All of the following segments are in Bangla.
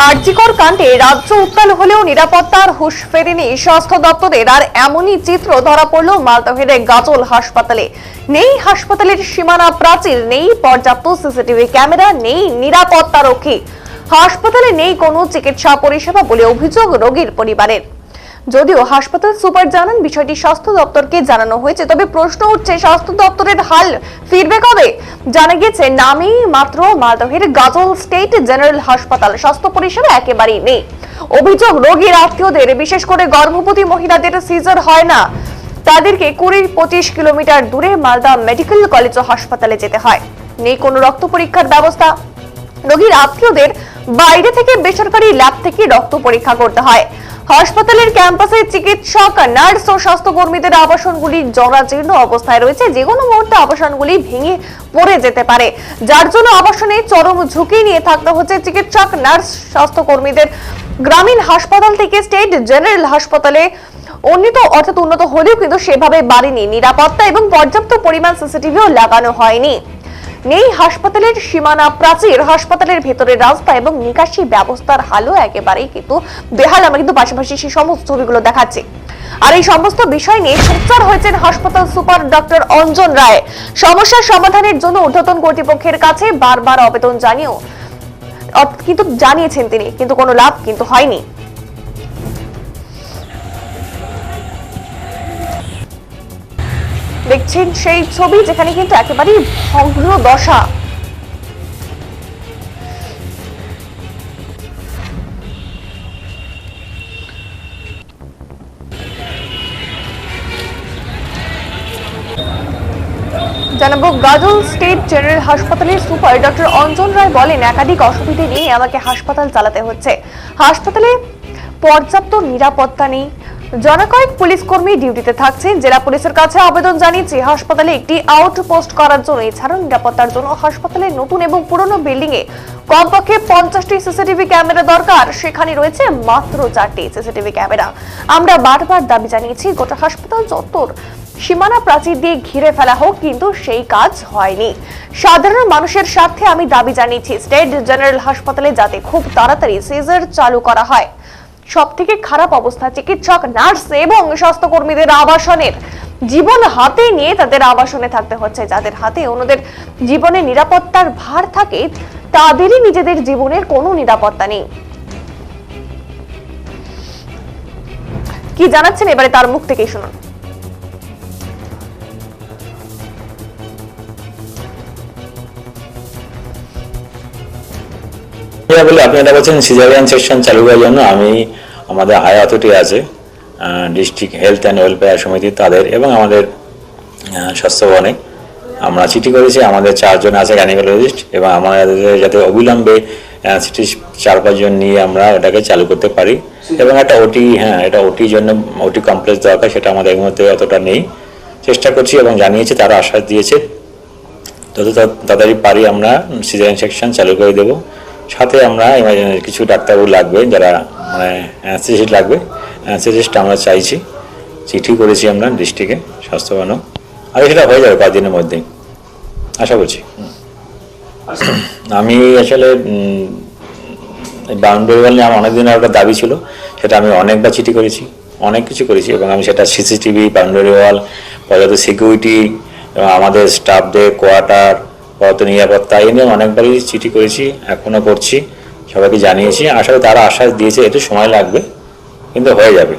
আরজিকর কাণ্ডে রাজ্য উত্তাল হলেও নিরাপত্তার হুঁশ ফেরেনি স্বাস্থ্য দপ্তরের। আর এমনই চিত্র ধরা পড়ল মালদহের গাজল হাসপাতালে। নেই হাসপাতালের সীমানা প্রাচীর, নেই পর্যাপ্ত সিসিটিভি ক্যামেরা, নেই নিরাপত্তা রক্ষী। হাসপাতালে নেই কোনো চিকিৎসা পরিষেবা বলে অভিযোগ রোগীর পরিবারের। যদিও হাসপাতাল সুপার জানান বিষয়টি স্বাস্থ্য দপ্তরকে জানানো হয়েছে, তবে প্রশ্ন উঠছে স্বাস্থ্য দপ্তরের হাল ফিরবে কবে। জানা গেছে নামেই মাত্র মালদহের গাজল স্টেট জেনারেল হাসপাতাল, স্বাস্থ্য পরিষেবা একেবারেই নেই। অভিযোগ রোগীর আত্মীয়দের, বিশেষ করে গর্ভবতী মহিলাদের সিজার হয় না, তাদেরকে 20-25 কিলোমিটার দূরে মালদা মেডিকেল কলেজ ও হাসপাতালে যেতে হয়। নেই কোনো রক্ত পরীক্ষার ব্যবস্থা। রোগীর আত্মীয়দের বাইরে থেকে বেসরকারি ল্যাব থেকে রক্ত পরীক্ষা করতে হয়। হাসপাতালের ক্যাম্পাসে চিকিৎসক, নার্স ও স্বাস্থ্যকর্মীদের আবাসনগুলি জরাজীর্ণ অবস্থায় রয়েছে। যে কোনো মুহূর্তে আবাসনগুলি ভেঙে পড়ে যেতে পারে, যার জন্য আবাসনে চরম ঝুঁকি নিয়ে থাকতে হচ্ছে চিকিৎসক, নার্স, স্বাস্থ্যকর্মীদের। গ্রামীণ হাসপাতাল থেকে স্টেট জেনারেল হাসপাতালে উন্নত হলেও কিন্তু সেভাবে বাড়েনি নিরাপত্তা এবং পর্যাপ্ত পরিমাণ সিসিটিভিও লাগানো হয়নি। নেই হাসপাতালের সীমানা প্রাচীর, হাসপাতালের ভেতরের রাস্তা এবং নিকাশি ব্যবস্থার হালও একেবারেই কিন্তু বেহাল। আমরা কিন্তু পাশাপাশি সেই সমস্ত ছবিগুলো দেখাচ্ছি। আর এই সমস্ত বিষয় নিয়ে সোচ্চার হয়েছেন হাসপাতাল সুপার ডক্টর অঞ্জন রায়। সমস্যার সমাধানের জন্য ঊর্ধ্বতন কর্তৃপক্ষের কাছে বারবার আবেদন জানিয়েছেন তিনি, কিন্তু কোনো লাভ কিন্তু হয়নি। দেখছেন সেই ছবি যেখানে কিন্তু একেবারেই ভগ্ন দশা। জানাবো, গাজল স্টেট জেনারেল হাসপাতালের সুপার ডক্টর অঞ্জন রায় বলেন, একাধিক অসুবিধে নিয়ে আমাকে হাসপাতাল চালাতে হচ্ছে। হাসপাতালে পর্যাপ্ত নিরাপত্তা নেই। জনকয়েক পুলিশ কর্মী ডিউটিতে থাকছেন। জেলা পুলিশের কাছে আবেদন জানিয়েছি হাসপাতালে একটি আউটপোস্ট করার জন্য। এছাড়াও নিরাপত্তার জন্য হাসপাতালের নতুন এবং পুরনো বিল্ডিং এ কমপক্ষে 50টি সিসিটিভি ক্যামেরা দরকার। সেখানে রয়েছে মাত্র 4টি সিসিটিভি ক্যামেরা। আমরা বারবার দাবি জানিয়েছি গোটা হাসপাতাল চত্বর সীমানা প্রাচীর দিয়ে ঘিরে ফেলা হোক, কিন্তু সেই কাজ হয়নি। সাধারণ মানুষের স্বার্থে আমি দাবি জানিয়েছি স্টেট জেনারেল হাসপাতালে যাতে খুব তাড়াতাড়ি সিজার চালু করা হয়। সব থেকে খারাপ অবস্থা চিকিৎসক, নার্স এবং স্বাস্থ্যকর্মীদের আবাসনের। জীবন হাতে নিয়ে তাদের আবাসনে থাকতে হচ্ছে। যাদের হাতে অন্যদের জীবনের নিরাপত্তার ভার থাকে, তাদেরই নিজেদের জীবনের কোনো নিরাপত্তা নেই। কি জানাচ্ছেন এবারে তার মুখ থেকেই শুনুন। বলে আপনি এটা বলছেন সিজারিয়ান সেকশন চালু করার জন্য আমি আমাদের হাই অথরিটি আছে ডিস্ট্রিক্ট হেলথ অ্যান্ড ওয়েলফেয়ার সমিতি, তাদের এবং আমাদের স্বাস্থ্য ভবনে আমরা চিঠি করেছি। আমাদের 4 জন আছে গাইনোকোলজিস্ট, এবং আমাদের যাতে অবিলম্বে 4-5 জন নিয়ে আমরা ওটাকে চালু করতে পারি। এবং একটা ওটি, এটা ওটির জন্য ওটি কমপ্লেক্স দরকার, সেটা আমাদের এই মুহূর্তে অতটা নেই। চেষ্টা করছি এবং জানিয়েছি, তারা আশ্বাস দিয়েছে যত তাড়াতাড়ি পারি আমরা সিজারিয়ান সেকশন চালু করে দেবো। সাথে আমরা কিছু ডাক্তারবাবু লাগবে, যারা অ্যানেস্থেসিস্ট লাগবে, অ্যানেস্থেসিস্ট আমরা চাইছি। চিঠি করেছি আমরা ডিস্ট্রিক্টে স্বাস্থ্য ভবনও, আর সেটা হয়ে যাবে কয়েকদিনের মধ্যেই আশা করছি। আমি আসলে বাউন্ডারি ওয়াল নিয়ে আমার অনেকদিনের একটা দাবি ছিল, সেটা আমি অনেকবার চিঠি করেছি, অনেক কিছু করেছি, এবং আমি সেটা সিসিটিভি, বাউন্ডারি ওয়াল, পর্যাপ্ত সিকিউরিটি এবং আমাদের স্টাফদের কোয়ার্টার, পর্যাপ্ত নিরাপত্তা, এই নিয়ে অনেকবারই চিঠি করেছি, এখনও করছি, সবাইকে জানিয়েছি। আসলে তারা আশ্বাস দিয়েছে একটু সময় লাগবে, কিন্তু হয়ে যাবে।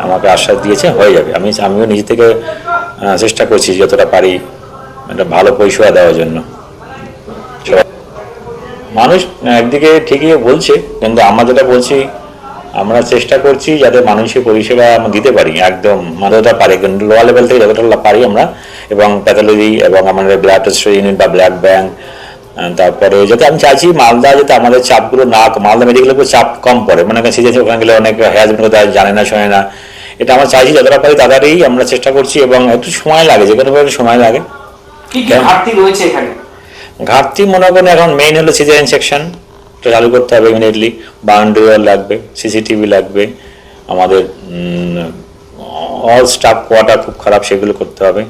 আমাকে আশ্বাস দিয়েছে হয়ে যাবে। আমিও নিজে থেকে চেষ্টা করছি যতটা পারি একটা ভালো পরিষেবা দেওয়ার জন্য। মানুষ একদিকে ঠিকই বলছে, কিন্তু আমরা যেটা বলছি, আমরা চেষ্টা করছি যাতে মানুষের পরিষেবা আমরা দিতে পারি, একদম যতটা পারি, কিন্তু লোয়ার লেভেল থেকে যতটা পারি আমরা, এবং প্যাথোলজি এবং আমাদের ব্লাড টেস্ট ইউনিট বা ব্লাড ব্যাঙ্ক। তারপরে যাতে আমি চাইছি মালদা যাতে আমাদের চাপগুলো না, মালদা মেডিকেলের উপর চাপ কম পড়ে। মানে সিরিয়াস ওখানে গেলে অনেক হ্যারাসমেন্ট কথা জানে না, শোনে না। এটা আমরা চাইছি যতটা পারি তাড়াতাড়ি আমরা চেষ্টা করছি, এবং একটু সময় লাগে, যে কোনো সময় লাগে। ঘাটতি রয়েছে এখানে, ঘাটতি মনে করেন এখন মেইন হলো সিজারিয়ান সেকশন চালু করতে হবে ইমিডিয়েটলি। বাউন্ডারি ওয়াল লাগবে, সিসিটিভি লাগবে, আমাদের অল স্টাফ কোয়ার্টার খুব খারাপ, সেগুলো করতে হবে।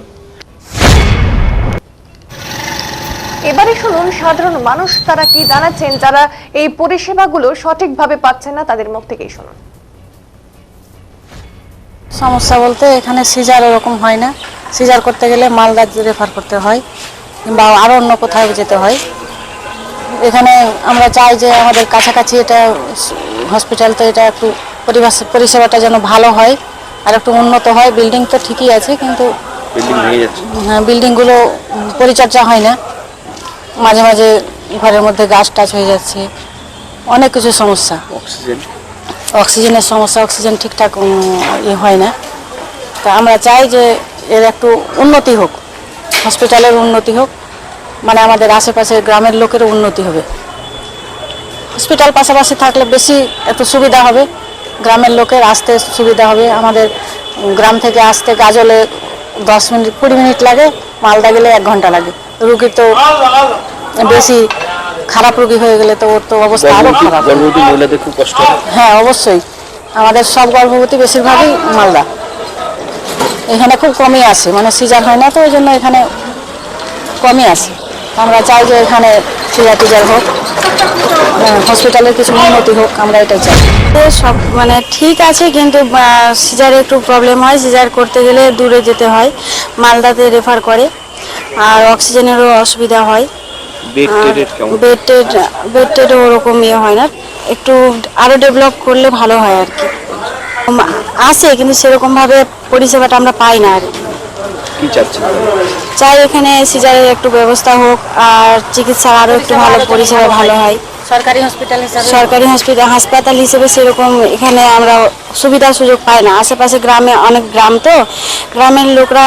এবারে শুনুন সাধারণ মানুষ তারা কি জানাচ্ছেন, যারা এই পরিষেবাগুলো সঠিকভাবে পাচ্ছেন না, তাদের মুখ থেকেই শুনুন। সমস্যা বলতে এখানে সিজার এরকম হয় না, সিজার করতে গেলে মালদা রেফার করতে হয় কিংবা আরও অন্য কোথাও যেতে হয়। এখানে আমরা চাই যে আমাদের কাছাকাছি এটা হসপিটাল, তো এটা একটু পরিষেবাটা যেন ভালো হয় আর একটু উন্নত হয়। বিল্ডিং তো ঠিকই আছে, কিন্তু হ্যাঁ, বিল্ডিংগুলো পরিচর্যা হয় না, মাঝে মাঝে ঘরের মধ্যে গাছ টাছ হয়ে যাচ্ছে, অনেক কিছু সমস্যা। অক্সিজেনের সমস্যা, অক্সিজেন ঠিকঠাক হয় না। তা আমরা চাই যে এর একটু উন্নতি হোক, হসপিটালের উন্নতি হোক, মানে আমাদের আশেপাশে গ্রামের লোকেরও উন্নতি হবে। হসপিটাল পাশাপাশি থাকলে বেশি একটু সুবিধা হবে, গ্রামের লোকের আসতে সুবিধা হবে। আমাদের গ্রাম থেকে আসতে গাজলে 10 মিনিট 20 মিনিট লাগে, মালদা গেলে 1 ঘন্টা লাগে। রুগী তো বেশি খারাপ রোগী হয়ে গেলে তো ওর তো অবস্থা আরো খারাপ। গর্ভবতী মহিলাদের খুব কষ্ট হয়। হ্যাঁ অবশ্যই, আমাদের সব গর্ভবতী বেশিরভাগই মালদা। এখানে খুব কমই আসে, মানে সিজার হয় না, তো ওই জন্য এখানে কমই আসে। আমরা চাই যে এখানে সিজার টিজার হোক, হসপিটালের কিছু উন্নতি হোক, আমরা এটাই চাই। সব মানে ঠিক আছে, কিন্তু সিজারে একটু প্রবলেম হয়। সিজার করতে গেলে দূরে যেতে হয়, মালদাতে রেফার করে, আর অক্সিজেনেরও অসুবিধা হয়। বেড টেড ওরকম ইয়ে হয় না, একটু আরো ডেভেলপ করলে ভালো হয় আর কি। আসে কিন্তু সেরকম ভাবে পরিষেবাটা আমরা পাই না আর কি চাচ্ছেন? চাই এখানে সিজারের একটু ব্যবস্থা হোক, আর চিকিৎসার আরো একটু ভালো পরিষেবা ভালো হয়। সরকারি হাসপাতাল হিসেবে সেরকম এখানে আমরা সুবিধা সুযোগ পাই না। আশেপাশে গ্রামে অনেক গ্রাম, তো গ্রামের লোকরা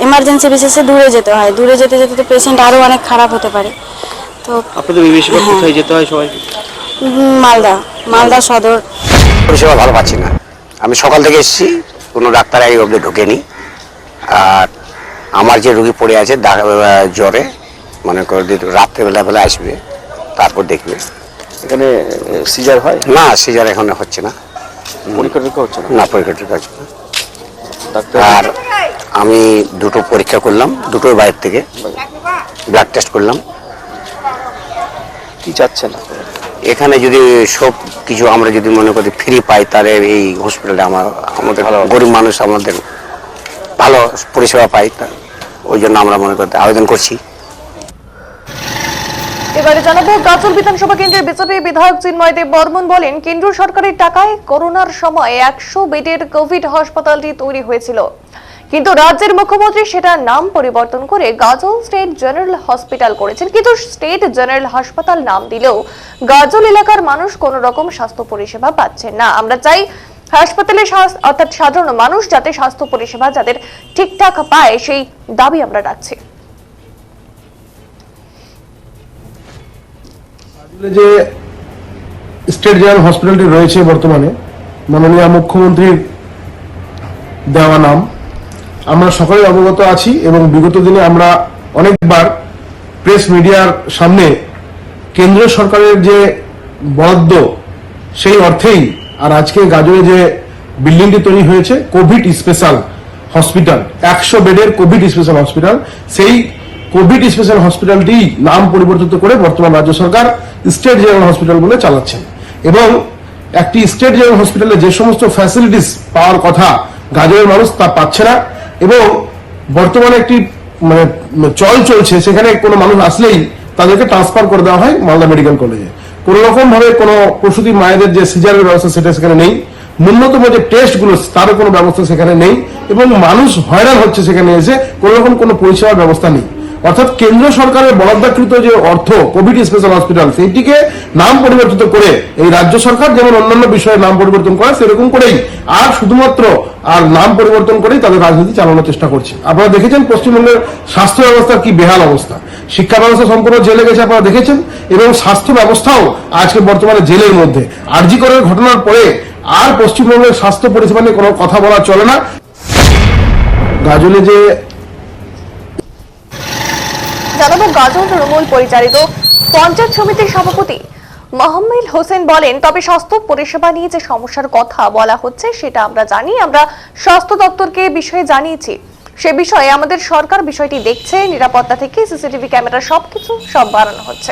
এমার্জেন্সি বিশেষে দূরে যেতে হয়, দূরে যেতে যেতে তো পেশেন্ট আরো অনেক খারাপ হতে পারে। তো আপনাদের বেশিরভাগ কোথায় যেতে হয় সবাই? মালদা সদর। পরিষেবা ভালো পাচ্ছি না। আমি সকাল থেকে এসেছি, কোনো ডাক্তার এই অবধি ঢোকেনি। আর আমার যে রোগী পড়ে আছে জ্বরে, মনে করে রাত্রেবেলা আসবে, তারপর দেখবে। এখানে সিজার হয় না, সিজার এখন হচ্ছে না, পরীক্ষা টরীক্ষা হচ্ছে না? না, পরীক্ষা হচ্ছে না। ডাক্তার আর আমি দুটো পরীক্ষা করলাম, দুটোর বাইরে থেকে ব্লাড টেস্ট করলাম। কি চাচ্ছেন? এখানে যদি সব কিছু আমরা যদি মনে করি ফ্রি পাই, তাহলে এই হসপিটালে আমাদের গরিব মানুষ আমাদের ভালো পরিষেবা পাই, ওই জন্য আমরা মনে করতে আবেদন করছি। এবারে জানাবো, গাজল বিধানসভা কেন্দ্রের বিজেপি বিধায়ক চিন্ময় দেব বর্মন বলেন, কেন্দ্র সরকারের টাকায় করোনার সময় 100 বেডের কোভিড হাসপাতালটি তৈরি হয়েছিল, কিন্তু রাজ্যের মুখ্যমন্ত্রী সেটা নাম পরিবর্তন করে গাজল স্টেট জেনারেল হসপিটাল করেছেন। কিন্তু স্টেট জেনারেল হাসপাতাল নাম দিলেও গাজল এলাকার মানুষ কোন রকম স্বাস্থ্য পরিষেবা পাচ্ছেন না। আমরা চাই হাসপাতালে অর্থাৎ সাধারণ মানুষ যাতে স্বাস্থ্য পরিষেবা যাদের ঠিকঠাক পায়, সেই দাবি আমরা রাখছি। যে স্টেট জেনারেল হসপিটালটি রয়েছে বর্তমানে মাননীয় মুখ্যমন্ত্রীর দেওয়া নাম, আমরা সকলে অবগত আছি এবং বিগত দিনে আমরা অনেকবার প্রেস মিডিয়ার সামনে কেন্দ্র সরকারের যে বরাদ্দ সেই অর্থেই, আর আজকে গাজলে যে বিল্ডিংটি তৈরি হয়েছে কোভিড স্পেশাল হসপিটাল, 100 বেডের কোভিড স্পেশাল হসপিটাল, সেই কোভিড স্পেশাল হসপিটালটি নাম পরিবর্তিত করে বর্তমান রাজ্য সরকার স্টেট জেনারেল হসপিটাল বলে চালাচ্ছেন। এবং একটি স্টেট জেনারেল হসপিটালে যে সমস্ত ফ্যাসিলিটিস পাওয়ার কথা গাজলের মানুষ তা পাচ্ছে না। এবং বর্তমানে একটি মানে চলছে, সেখানে কোনো মানুষ আসলেই তাদেরকে ট্রান্সফার করে দেওয়া হয় মালদা মেডিকেল কলেজে। কোনো রকম ভাবে কোনো প্রসূতি মায়েদের যে সিজারের ব্যবস্থা সেটা সেখানে নেই, ন্যূনতম যে টেস্টগুলো তারও কোনো ব্যবস্থা সেখানে নেই, এবং মানুষ হয়রান হচ্ছে সেখানে এসে, কোনো রকম কোনো পরিষেবার ব্যবস্থা নেই। অর্থাৎ কেন্দ্র সরকারের বরাদ্দকৃত যে অর্থ কোভিড স্পেশাল হসপিটাল, সেইটিকে নাম পরিবর্তিত করে এই রাজ্য সরকার যেমন অন্যান্য বিষয়ে নাম পরিবর্তন করে সেরকম করেই আর শুধুমাত্র আর নাম পরিবর্তন করেই তাদের রাজনীতি চালানোর চেষ্টা করছে। আপনারা দেখেছেন পশ্চিমবঙ্গের স্বাস্থ্য ব্যবস্থার কি বেহাল অবস্থা, শিক্ষা ব্যবস্থা সম্পূর্ণ জেলে গেছে আপনারা দেখেছেন, এবং স্বাস্থ্য ব্যবস্থাও আজকে বর্তমানে জেলের মধ্যে। আরজি করের ঘটনার পরে আর পশ্চিমবঙ্গের স্বাস্থ্য পরিষেবা নিয়ে কোনো কথা বলা চলে না। গাজলে যে জানাবো, গাজল তৃণমূল পরিচালিত পঞ্চায়েত সমিতির সভাপতি মোহাম্মদ হোসেন বলেন, তবে স্বাস্থ্য পরিষেবা নিয়ে যে সমস্যার কথা বলা হচ্ছে সেটা আমরা জানি, আমরা স্বাস্থ্য দপ্তরকে বিষয়ে জানিয়েছি। সে বিষয়ে আমাদের সরকার বিষয়টি দেখছে, নিরাপত্তা থেকে সিসিটিভি ক্যামেরা সব বাড়ানো হচ্ছে।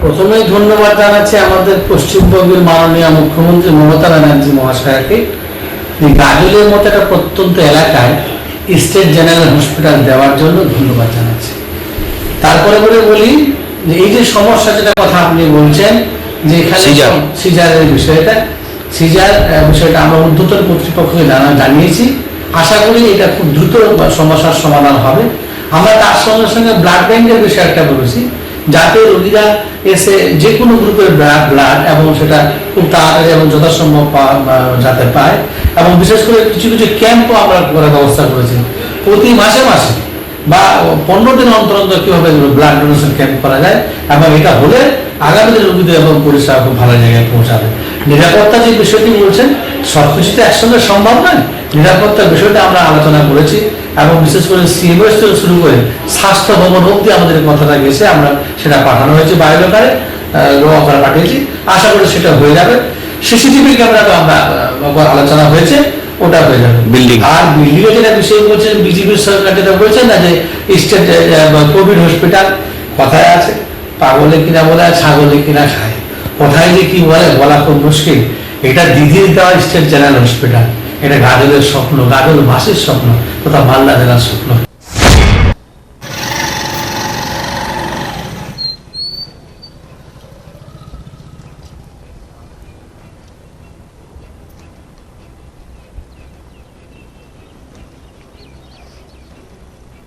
প্রথমেই ধন্যবাদ জানাচ্ছি আমাদের পশ্চিমবঙ্গের মাননীয় মুখ্যমন্ত্রী মমতা ব্যানার্জি মহাশয়কে। গাজলের মতো একটা প্রত্যন্ত এলাকায় স্টেট জেনারেল হসপিটাল দেওয়ার জন্য ধন্যবাদ জানাচ্ছি। তারপরে বলি যে এই যে সমস্যা যেটা কথা আপনি বলছেন যে এখানে সিজারের বিষয়টা আমরা ঊর্ধ্বতন কর্তৃপক্ষকে জানিয়েছি। আশা করি এটা খুব দ্রুত সমস্যার সমাধান হবে। আমরা তার সঙ্গে সঙ্গে ব্লাড ব্যাংকের বিষয় একটা বলেছি, যাতে রোগীরা এসে যে কোনো গ্রুপের ব্লাড এবং সেটা খুব তাড়াতাড়ি এবং যথাসম্ভব যাতে পায়। এবং বিশেষ করে কিছু কিছু ক্যাম্পও আমরা করার ব্যবস্থা করেছি, প্রতি মাসে বা 15 দিন অন্তর কিভাবে ব্লাড ডোনেশন ক্যাম্প করা যায়। এবং এটা হলে আগামী দিনে রোগীদের এবং পরিষেবা খুব ভালো জায়গায় পৌঁছাবে। নিরাপত্তা যে বিষয়টি বলছেন, সবকিছু তো একসঙ্গে সম্ভব নয়। নিরাপত্তার বিষয়টা আমরা আলোচনা করেছি এবং বিশেষ করে সিএমএস থেকে শুরু করে স্বাস্থ্য ভবন অব্দি আমাদের কথাটা গেছে, আমরা সেটা পাঠানো হয়েছে বায়োলকারে, আকারে পাঠিয়েছি। আশা করি সেটা হয়ে যাবে। সিসিটিভি ক্যামেরাটা আমরা আলোচনা হয়েছে, ওটা হয়ে যাবে। আর বিল্ডিং এর যেটা বিষয় বলছেন, বিজেপির সরকার যেটা বলছেন না যে স্টেট কোভিড হসপিটাল, কথায় আছে পাগলে কিনা বলে আর ছাগলে কিনা খায়, কোথায় যে কি বলা খুব মুশকিল। এটা দিদির দেওয়া স্টেট জেনারেল হসপিটাল, এটা গাজলের স্বপ্ন, গাজলবাসীর স্বপ্ন, তথা মালদা জেলার স্বপ্ন।